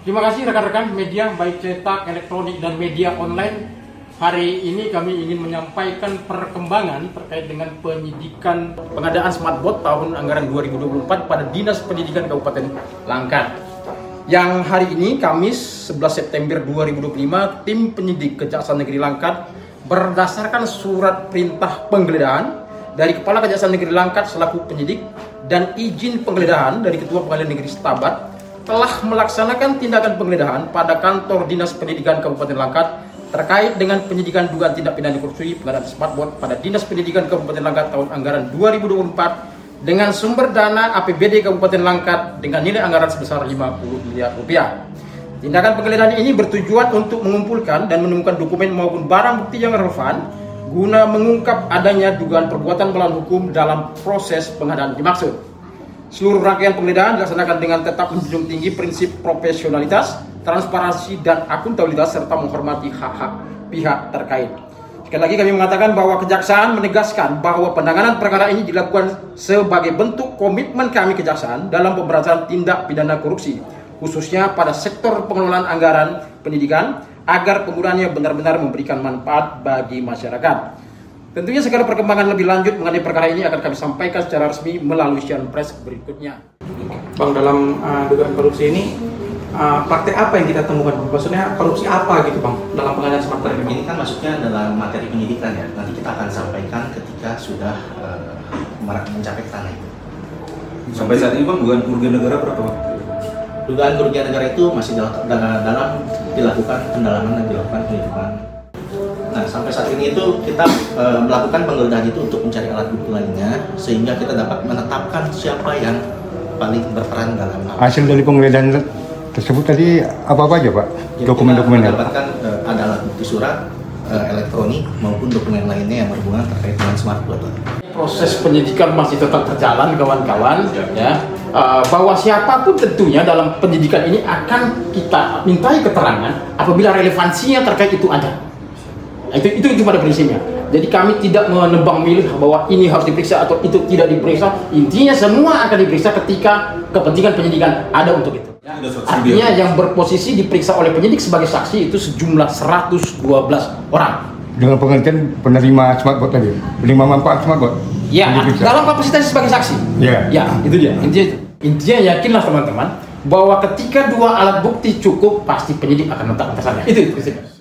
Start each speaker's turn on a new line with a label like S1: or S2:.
S1: Terima kasih rekan-rekan media baik cetak, elektronik, dan media online. Hari ini kami ingin menyampaikan perkembangan terkait dengan penyidikan pengadaan smartboard tahun anggaran 2024 pada Dinas Pendidikan Kabupaten Langkat. Yang hari ini Kamis 11 September 2025, tim penyidik Kejaksaan Negeri Langkat berdasarkan surat perintah penggeledahan dari Kepala Kejaksaan Negeri Langkat selaku penyidik dan izin penggeledahan dari Ketua Pengadilan Negeri Setabat telah melaksanakan tindakan penggeledahan pada kantor Dinas Pendidikan Kabupaten Langkat terkait dengan penyidikan dugaan tindak pidana korupsi pengadaan smartboard pada Dinas Pendidikan Kabupaten Langkat tahun anggaran 2024 dengan sumber dana APBD Kabupaten Langkat dengan nilai anggaran sebesar 50 miliar rupiah. Tindakan penggeledahan ini bertujuan untuk mengumpulkan dan menemukan dokumen maupun barang bukti yang relevan guna mengungkap adanya dugaan perbuatan melawan hukum dalam proses pengadaan dimaksud. Seluruh rangkaian penggeledahan dilaksanakan dengan tetap menjunjung tinggi prinsip profesionalitas, transparansi, dan akuntabilitas serta menghormati hak-hak pihak terkait. Sekali lagi kami mengatakan bahwa Kejaksaan menegaskan bahwa penanganan perkara ini dilakukan sebagai bentuk komitmen kami Kejaksaan dalam pemberantasan tindak pidana korupsi, khususnya pada sektor pengelolaan anggaran pendidikan agar penggunaannya benar-benar memberikan manfaat bagi masyarakat. Tentunya segala perkembangan lebih lanjut mengenai perkara ini akan kami sampaikan secara resmi melalui siaran pers berikutnya.
S2: Bang, dalam dugaan korupsi ini praktek apa yang kita temukan? Maksudnya korupsi apa gitu Bang dalam pengadaan smartboard
S3: ini kan masuknya dalam materi penyidikan ya. Nanti kita akan sampaikan ketika sudah mencapai ke sana itu.
S4: Sampai saat ini Bang, dugaan kerugian negara berapa Bang?
S3: Dugaan kerugian negara itu masih dalam dilakukan pendalaman dan dilakukan penyelidikan. Nah, sampai saat ini itu kita melakukan penggeledahan itu untuk mencari alat bukti lainnya sehingga kita dapat menetapkan siapa yang paling berperan dalam
S5: hasil dari penggeledahan tersebut tadi apa aja Pak? Dokumen-dokumennya?
S3: Kita mendapatkan ada alat bukti surat, elektronik maupun dokumen lainnya yang berhubungan terkait dengan smartboard.
S1: Proses penyidikan masih tetap berjalan kawan-kawan ya. Bahwa siapapun tentunya dalam penyidikan ini akan kita mintai keterangan apabila relevansinya terkait itu ada. Itu pada prinsipnya. Jadi kami tidak menebang milih bahwa ini harus diperiksa atau itu tidak diperiksa. Intinya semua akan diperiksa ketika kepentingan penyidikan ada untuk itu. Artinya yang berposisi diperiksa oleh penyidik sebagai saksi itu sejumlah 112 orang.
S5: Dengan pengertian penerima smartboard tadi, penerima manfaat smartboard.
S1: Ya, dalam kapasitas sebagai saksi. Ya, itu dia. Intinya yakinlah teman-teman bahwa ketika dua alat bukti cukup, pasti penyidik akan menetapkan tersangka. Itu prinsipnya.